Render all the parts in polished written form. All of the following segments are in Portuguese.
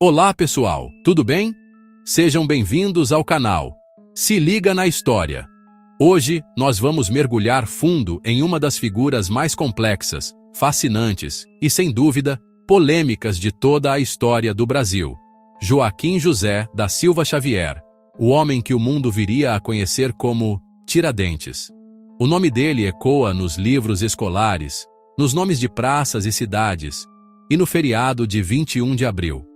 Olá pessoal, tudo bem? Sejam bem-vindos ao canal. Se liga na história. Hoje, nós vamos mergulhar fundo em uma das figuras mais complexas, fascinantes e, sem dúvida, polêmicas de toda a história do Brasil. Joaquim José da Silva Xavier, o homem que o mundo viria a conhecer como Tiradentes. O nome dele ecoa nos livros escolares, nos nomes de praças e cidades, e no feriado de 21 de abril.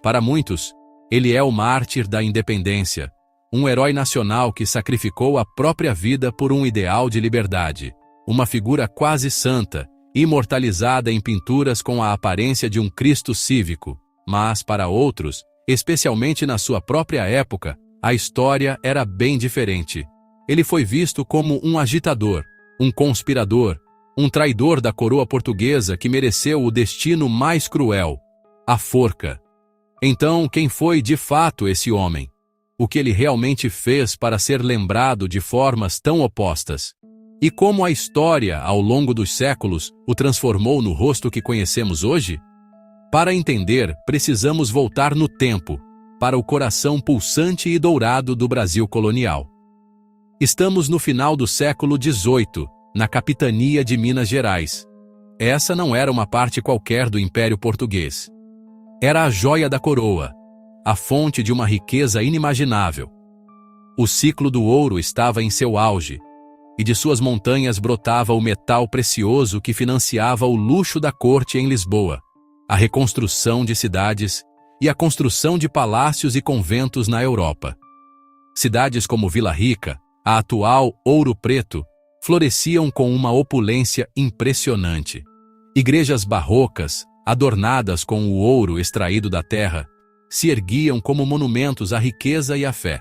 Para muitos, ele é o mártir da independência, um herói nacional que sacrificou a própria vida por um ideal de liberdade, uma figura quase santa, imortalizada em pinturas com a aparência de um Cristo cívico. Mas, para outros, especialmente na sua própria época, a história era bem diferente. Ele foi visto como um agitador, um conspirador, um traidor da coroa portuguesa que mereceu o destino mais cruel, a forca. Então, quem foi de fato esse homem? O que ele realmente fez para ser lembrado de formas tão opostas? E como a história, ao longo dos séculos, o transformou no rosto que conhecemos hoje? Para entender, precisamos voltar no tempo, para o coração pulsante e dourado do Brasil colonial. Estamos no final do século XVIII, na capitania de Minas Gerais. Essa não era uma parte qualquer do Império Português. Era a joia da coroa, a fonte de uma riqueza inimaginável. O ciclo do ouro estava em seu auge, e de suas montanhas brotava o metal precioso que financiava o luxo da corte em Lisboa, a reconstrução de cidades e a construção de palácios e conventos na Europa. Cidades como Vila Rica, a atual Ouro Preto, floresciam com uma opulência impressionante. Igrejas barrocas, adornadas com o ouro extraído da terra, se erguiam como monumentos à riqueza e à fé.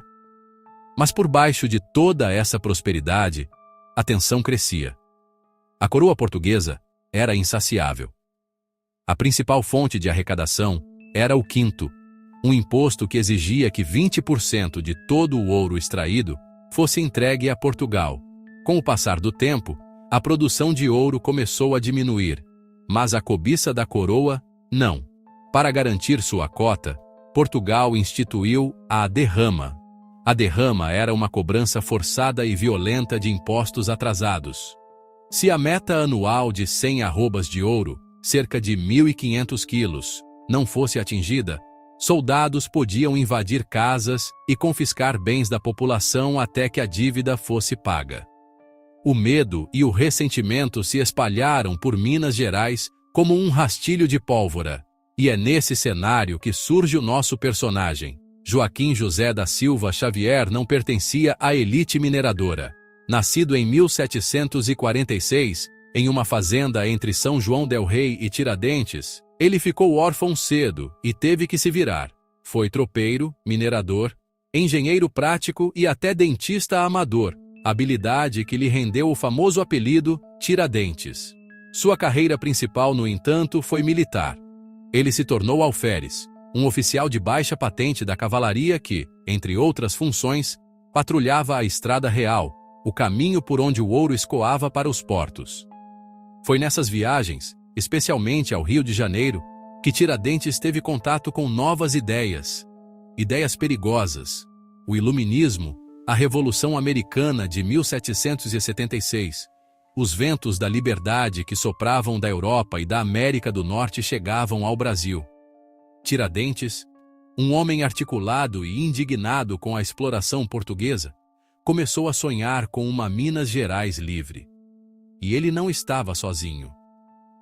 Mas por baixo de toda essa prosperidade, a tensão crescia. A coroa portuguesa era insaciável. A principal fonte de arrecadação era o quinto, um imposto que exigia que 20% de todo o ouro extraído fosse entregue a Portugal. Com o passar do tempo, a produção de ouro começou a diminuir, mas a cobiça da coroa, não. Para garantir sua cota, Portugal instituiu a derrama. A derrama era uma cobrança forçada e violenta de impostos atrasados. Se a meta anual de 100 arrobas de ouro, cerca de 1.500 quilos, não fosse atingida, soldados podiam invadir casas e confiscar bens da população até que a dívida fosse paga. O medo e o ressentimento se espalharam por Minas Gerais como um rastilho de pólvora. E é nesse cenário que surge o nosso personagem. Joaquim José da Silva Xavier não pertencia à elite mineradora. Nascido em 1746, em uma fazenda entre São João del Rei e Tiradentes, ele ficou órfão cedo e teve que se virar. Foi tropeiro, minerador, engenheiro prático e até dentista amador, habilidade que lhe rendeu o famoso apelido Tiradentes. Sua carreira principal, no entanto, foi militar. Ele se tornou alferes, um oficial de baixa patente da cavalaria que, entre outras funções, patrulhava a Estrada Real, o caminho por onde o ouro escoava para os portos. Foi nessas viagens, especialmente ao Rio de Janeiro, que Tiradentes teve contato com novas ideias perigosas, o iluminismo, a Revolução Americana de 1776. Os ventos da liberdade que sopravam da Europa e da América do Norte chegavam ao Brasil. Tiradentes, um homem articulado e indignado com a exploração portuguesa, começou a sonhar com uma Minas Gerais livre. E ele não estava sozinho.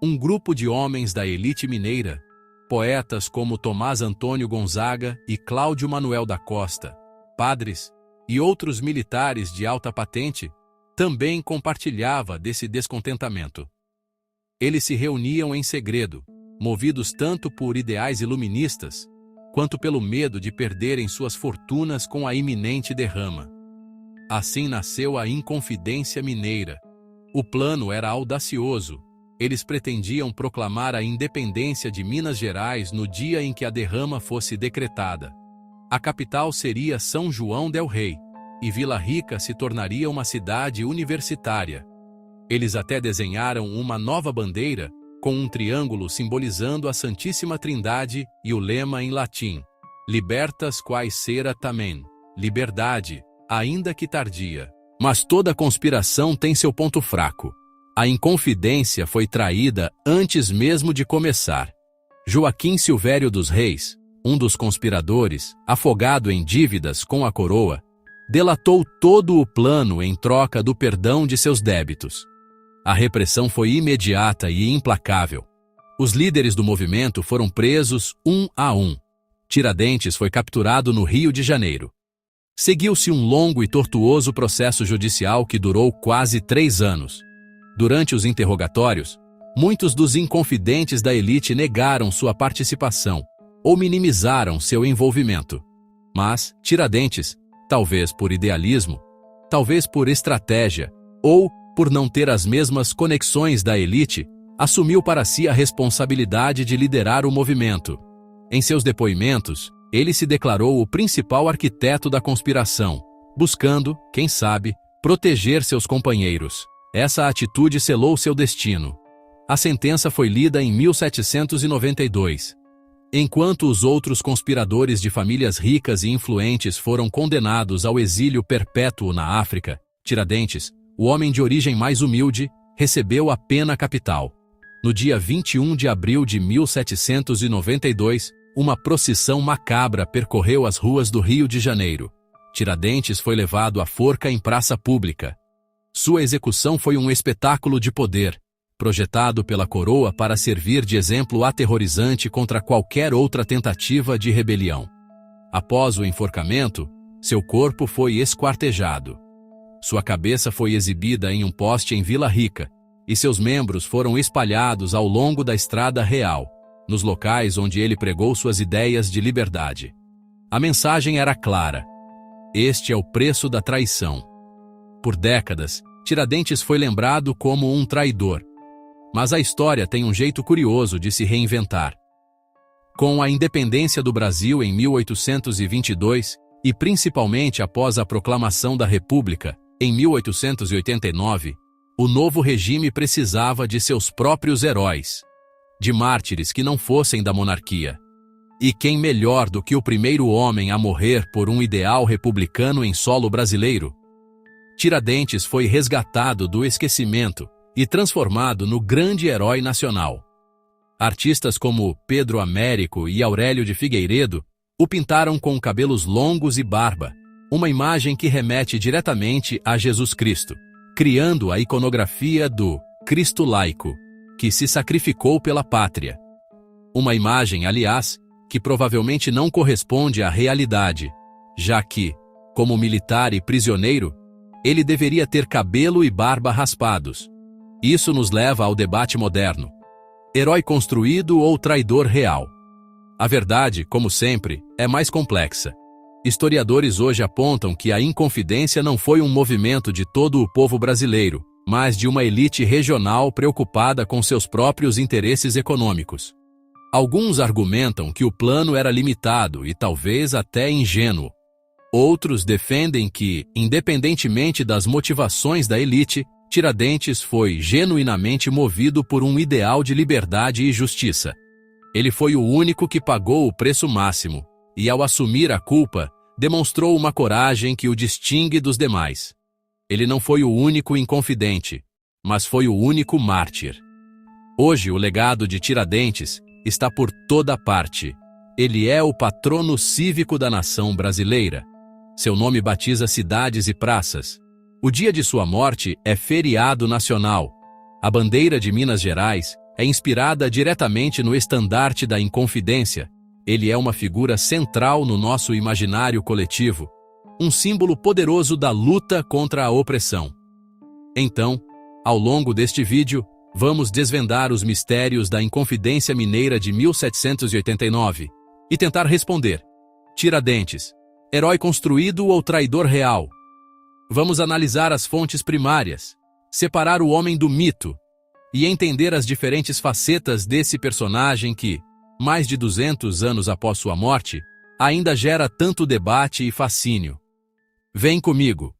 Um grupo de homens da elite mineira, poetas como Tomás Antônio Gonzaga e Cláudio Manuel da Costa, padres e outros militares de alta patente, também compartilhava desse descontentamento. Eles se reuniam em segredo, movidos tanto por ideais iluministas, quanto pelo medo de perderem suas fortunas com a iminente derrama. Assim nasceu a Inconfidência Mineira. O plano era audacioso. Eles pretendiam proclamar a independência de Minas Gerais no dia em que a derrama fosse decretada. A capital seria São João del Rei, e Vila Rica se tornaria uma cidade universitária. Eles até desenharam uma nova bandeira, com um triângulo simbolizando a Santíssima Trindade e o lema em latim: Libertas quae sera tamen, liberdade, ainda que tardia. Mas toda conspiração tem seu ponto fraco. A Inconfidência foi traída antes mesmo de começar. Joaquim Silvério dos Reis, um dos conspiradores, afogado em dívidas com a coroa, delatou todo o plano em troca do perdão de seus débitos. A repressão foi imediata e implacável. Os líderes do movimento foram presos um a um. Tiradentes foi capturado no Rio de Janeiro. Seguiu-se um longo e tortuoso processo judicial que durou quase 3 anos. Durante os interrogatórios, muitos dos inconfidentes da elite negaram sua participação ou minimizaram seu envolvimento. Mas Tiradentes, talvez por idealismo, talvez por estratégia, ou por não ter as mesmas conexões da elite, assumiu para si a responsabilidade de liderar o movimento. Em seus depoimentos, ele se declarou o principal arquiteto da conspiração, buscando, quem sabe, proteger seus companheiros. Essa atitude selou seu destino. A sentença foi lida em 1792. Enquanto os outros conspiradores de famílias ricas e influentes foram condenados ao exílio perpétuo na África, Tiradentes, o homem de origem mais humilde, recebeu a pena capital. No dia 21 de abril de 1792, uma procissão macabra percorreu as ruas do Rio de Janeiro. Tiradentes foi levado à forca em praça pública. Sua execução foi um espetáculo de poder, projetado pela coroa para servir de exemplo aterrorizante contra qualquer outra tentativa de rebelião. Após o enforcamento, seu corpo foi esquartejado. Sua cabeça foi exibida em um poste em Vila Rica, e seus membros foram espalhados ao longo da Estrada Real, nos locais onde ele pregou suas ideias de liberdade. A mensagem era clara: este é o preço da traição. Por décadas, Tiradentes foi lembrado como um traidor. Mas a história tem um jeito curioso de se reinventar. Com a independência do Brasil em 1822, e principalmente após a proclamação da República, em 1889, o novo regime precisava de seus próprios heróis, de mártires que não fossem da monarquia. E quem melhor do que o primeiro homem a morrer por um ideal republicano em solo brasileiro? Tiradentes foi resgatado do esquecimento e transformado no grande herói nacional. Artistas como Pedro Américo e Aurélio de Figueiredo o pintaram com cabelos longos e barba, uma imagem que remete diretamente a Jesus Cristo, criando a iconografia do Cristo laico, que se sacrificou pela pátria. Uma imagem, aliás, que provavelmente não corresponde à realidade, já que, como militar e prisioneiro, ele deveria ter cabelo e barba raspados. Isso nos leva ao debate moderno: herói construído ou traidor real? A verdade, como sempre, é mais complexa. Historiadores hoje apontam que a Inconfidência não foi um movimento de todo o povo brasileiro, mas de uma elite regional preocupada com seus próprios interesses econômicos. Alguns argumentam que o plano era limitado e talvez até ingênuo. Outros defendem que, independentemente das motivações da elite, Tiradentes foi genuinamente movido por um ideal de liberdade e justiça. Ele foi o único que pagou o preço máximo, e ao assumir a culpa, demonstrou uma coragem que o distingue dos demais. Ele não foi o único inconfidente, mas foi o único mártir. Hoje, o legado de Tiradentes está por toda parte. Ele é o patrono cívico da nação brasileira. Seu nome batiza cidades e praças. O dia de sua morte é feriado nacional. A bandeira de Minas Gerais é inspirada diretamente no estandarte da Inconfidência. Ele é uma figura central no nosso imaginário coletivo, um símbolo poderoso da luta contra a opressão. Então, ao longo deste vídeo, vamos desvendar os mistérios da Inconfidência Mineira de 1789 e tentar responder: Tiradentes, herói construído ou traidor real? Vamos analisar as fontes primárias, separar o homem do mito e entender as diferentes facetas desse personagem que, mais de 200 anos após sua morte, ainda gera tanto debate e fascínio. Vem comigo!